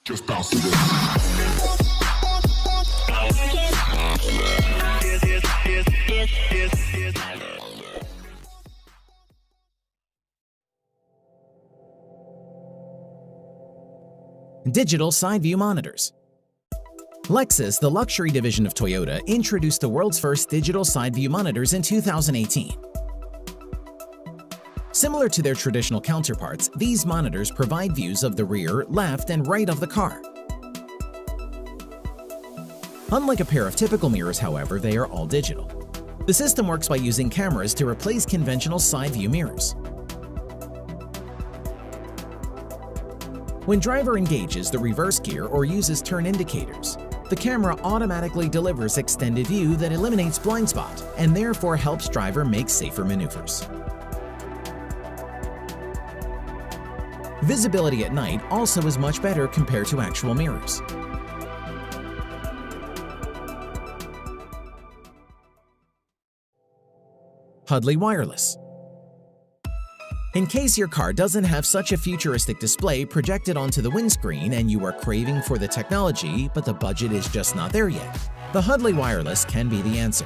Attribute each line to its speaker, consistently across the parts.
Speaker 1: Just bounce to this.
Speaker 2: Digital side view monitors. Lexus, the luxury division of Toyota, introduced the world's first digital side view monitors in 2018. Similar to their traditional counterparts, these monitors provide views of the rear, left, and right of the car. Unlike a pair of typical mirrors, however, they are all digital. The system works by using cameras to replace conventional side view mirrors. When driver engages the reverse gear or uses turn indicators, the camera automatically delivers extended view that eliminates blind spot and therefore helps driver make safer maneuvers. Visibility at night also is much better compared to actual mirrors. Hudley Wireless. In case your car doesn't have such a futuristic display projected onto the windscreen and you are craving for the technology but the budget is just not there yet, the Hudley Wireless can be the answer.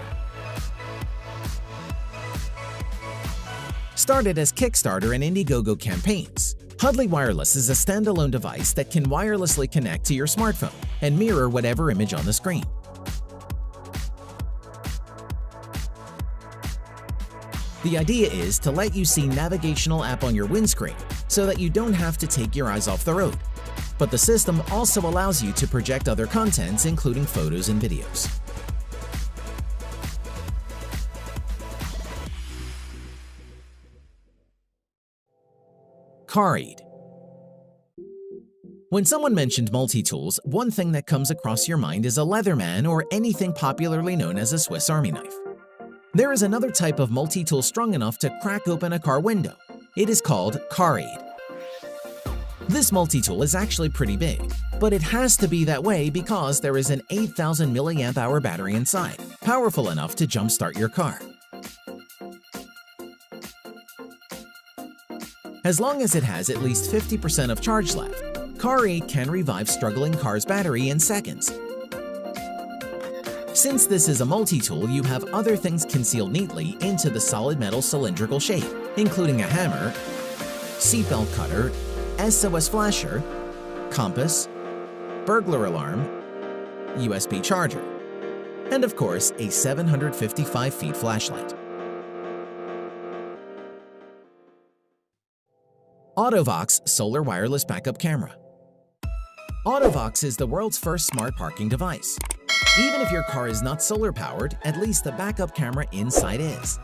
Speaker 2: Started as Kickstarter and Indiegogo campaigns, Hudley Wireless is a standalone device that can wirelessly connect to your smartphone and mirror whatever image on the screen. The idea is to let you see navigational app on your windscreen so that you don't have to take your eyes off the road. But the system also allows you to project other contents, including photos and videos. Car Aid. When someone mentioned multi-tools, one thing that comes across your mind is a Leatherman or anything popularly known as a Swiss Army knife. There is another type of multi-tool strong enough to crack open a car window. It is called Car Aid. This multi-tool is actually pretty big, but it has to be that way because there is an 8,000 mAh battery inside, powerful enough to jumpstart your car. As long as it has at least 50% of charge left, Car Aid can revive struggling car's battery in seconds. Since this is a multi-tool, you have other things concealed neatly into the solid metal cylindrical shape, including a hammer, seatbelt cutter, SOS flasher, compass, burglar alarm, USB charger, and of course, a 755 feet flashlight. Autovox Solar Wireless Backup Camera. Autovox is the world's first smart parking device. Even if your car is not solar-powered, at least the backup camera inside is.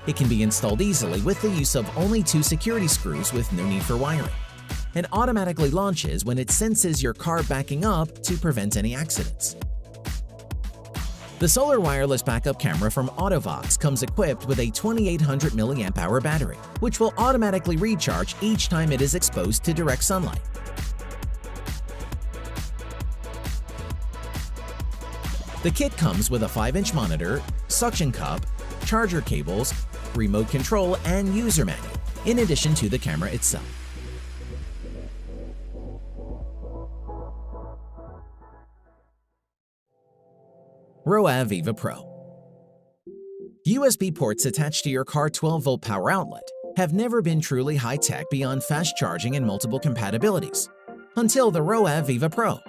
Speaker 2: It can be installed easily with the use of only 2 security screws with no need for wiring, and automatically launches when it senses your car backing up to prevent any accidents. The solar wireless backup camera from Autovox comes equipped with a 2800 mAh battery, which will automatically recharge each time it is exposed to direct sunlight. The kit comes with a 5-inch monitor, suction cup, charger cables, remote control, and user manual, in addition to the camera itself. ROAV Viva Pro. USB ports attached to your car 12-volt power outlet have never been truly high-tech beyond fast charging and multiple compatibilities, until the ROAV Viva Pro.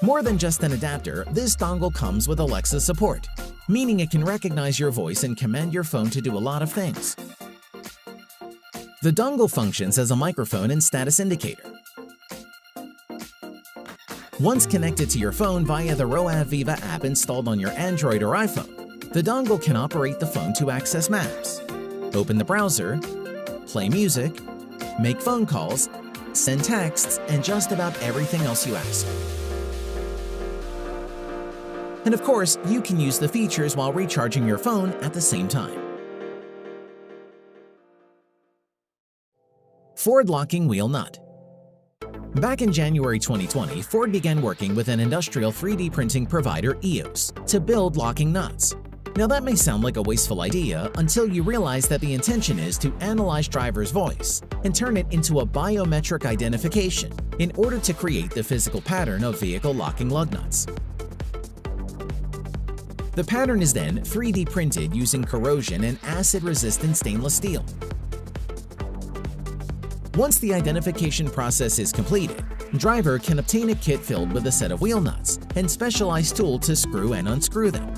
Speaker 2: More than just an adapter, this dongle comes with Alexa support, meaning it can recognize your voice and command your phone to do a lot of things. The dongle functions as a microphone and status indicator. Once connected to your phone via the ROAV Viva app installed on your Android or iPhone, the dongle can operate the phone to access maps, open the browser, play music, make phone calls, send texts, and just about everything else you ask. And of course, you can use the features while recharging your phone at the same time. Ford locking wheel nut. Back in January 2020, Ford began working with an industrial 3D printing provider, EOS, to build locking nuts. Now that may sound like a wasteful idea until you realize that the intention is to analyze driver's voice and turn it into a biometric identification in order to create the physical pattern of vehicle locking lug nuts. The pattern is then 3D printed using corrosion and acid-resistant stainless steel. Once the identification process is completed, driver can obtain a kit filled with a set of wheel nuts and specialized tool to screw and unscrew them.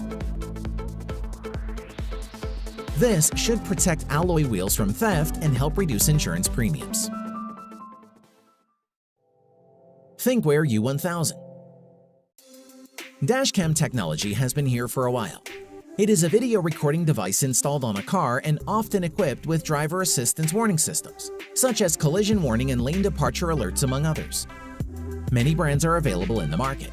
Speaker 2: This should protect alloy wheels from theft and help reduce insurance premiums. ThinkWare U1000. Dashcam technology has been here for a while. It is a video recording device installed on a car and often equipped with driver assistance warning systems, such as collision warning and lane departure alerts, among others. Many brands are available in the market.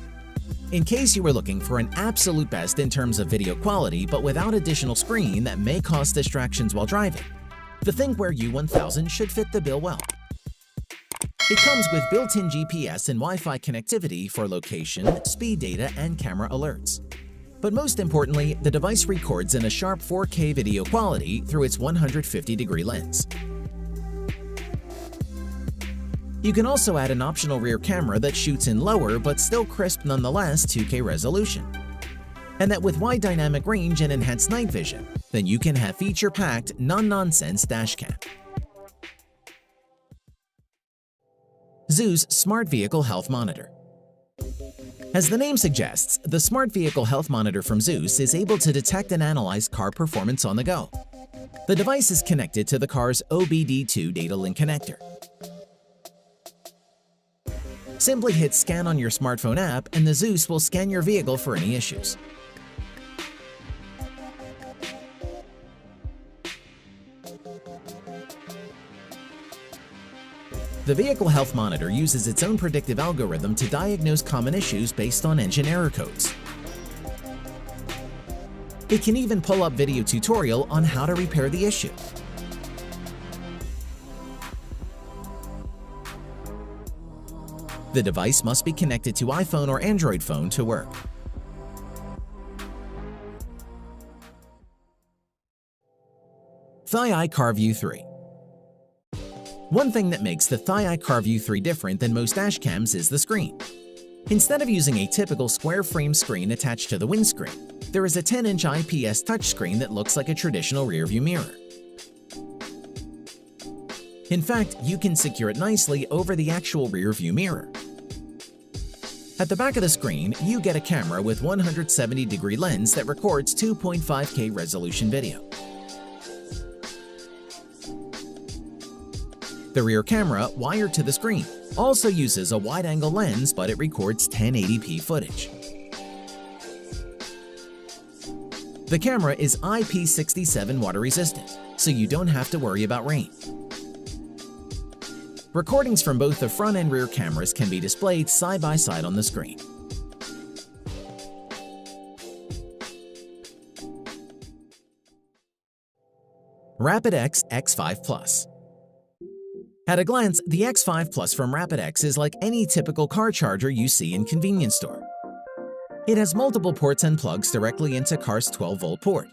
Speaker 2: In case you were looking for an absolute best in terms of video quality but without additional screen that may cause distractions while driving, the ThinkWare U1000 should fit the bill well. It comes with built-in GPS and Wi-Fi connectivity for location, speed data, and camera alerts. But most importantly, the device records in a sharp 4K video quality through its 150-degree lens. You can also add an optional rear camera that shoots in lower but still crisp nonetheless 2K resolution. And that with wide dynamic range and enhanced night vision, then you can have feature-packed, non-nonsense dashcam. Zeus Smart Vehicle Health Monitor. As the name suggests, the Smart Vehicle Health Monitor from Zeus is able to detect and analyze car performance on the go. The device is connected to the car's OBD2 data link connector. Simply hit Scan on your smartphone app and the Zeus will scan your vehicle for any issues. The Vehicle Health Monitor uses its own predictive algorithm to diagnose common issues based on engine error codes. It can even pull up video tutorial on how to repair the issue. The device must be connected to iPhone or Android phone to work. Thigh-Eye CarView 3. One thing that makes the Thigh-Eye CarView 3 different than most dashcams is the screen. Instead of using a typical square frame screen attached to the windscreen, there is a 10-inch IPS touchscreen that looks like a traditional rearview mirror. In fact, you can secure it nicely over the actual rearview mirror. At the back of the screen, you get a camera with 170-degree lens that records 2.5K resolution video. The rear camera, wired to the screen, also uses a wide-angle lens, but it records 1080p footage. The camera is IP67 water-resistant, so you don't have to worry about rain. Recordings from both the front and rear cameras can be displayed side by side on the screen. RapidX X5 Plus. At a glance, the X5 Plus from RapidX is like any typical car charger you see in convenience store. It has multiple ports and plugs directly into car's 12-volt port.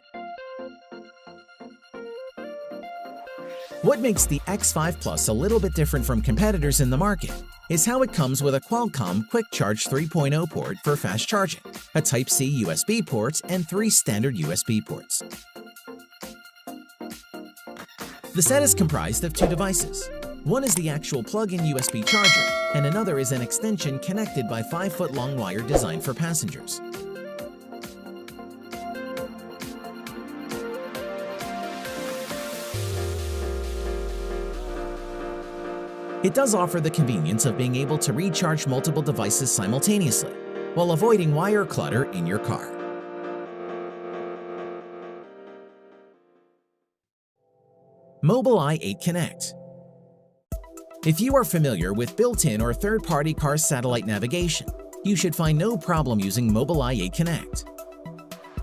Speaker 2: What makes the X5 Plus a little bit different from competitors in the market is how it comes with a Qualcomm Quick Charge 3.0 port for fast charging, a Type-C USB port, and 3 standard USB ports. The set is comprised of 2 devices. One is the actual plug-in USB charger, and another is an extension connected by 5-foot-long wire designed for passengers. It does offer the convenience of being able to recharge multiple devices simultaneously, while avoiding wire clutter in your car. Mobileye 8 Connect. If you are familiar with built-in or third-party car satellite navigation, you should find no problem using Mobileye 8 Connect.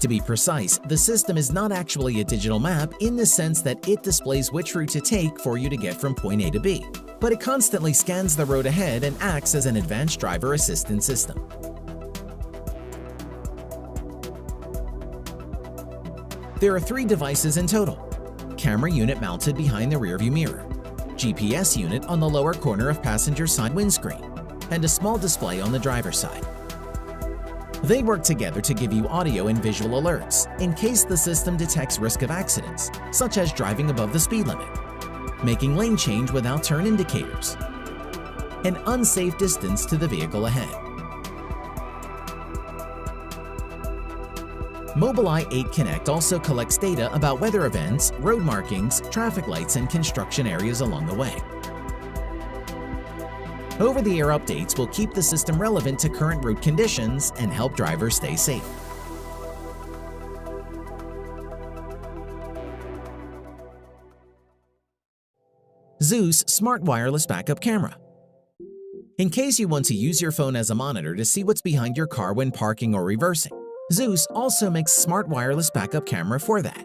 Speaker 2: To be precise, the system is not actually a digital map in the sense that it displays which route to take for you to get from point A to B, but it constantly scans the road ahead and acts as an advanced driver assistance system. There are 3 devices in total: camera unit mounted behind the rearview mirror, GPS unit on the lower corner of passenger side windscreen, and a small display on the driver's side. They work together to give you audio and visual alerts in case the system detects risk of accidents, such as driving above the speed limit, making lane change without turn indicators, and unsafe distance to the vehicle ahead. Mobileye 8 Connect also collects data about weather events, road markings, traffic lights, and construction areas along the way. Over-the-air updates will keep the system relevant to current road conditions and help drivers stay safe. Zeus Smart Wireless Backup Camera. In case you want to use your phone as a monitor to see what's behind your car when parking or reversing, Zeus also makes smart wireless backup camera for that.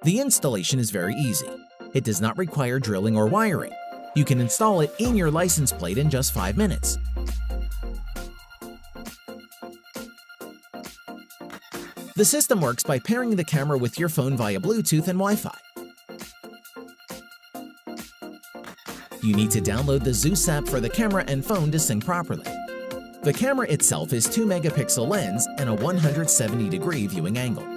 Speaker 2: The installation is very easy. It does not require drilling or wiring. You can install it in your license plate in just 5 minutes. The system works by pairing the camera with your phone via Bluetooth and Wi-Fi. You need to download the Zeus app for the camera and phone to sync properly. The camera itself is 2-megapixel lens and a 170-degree viewing angle.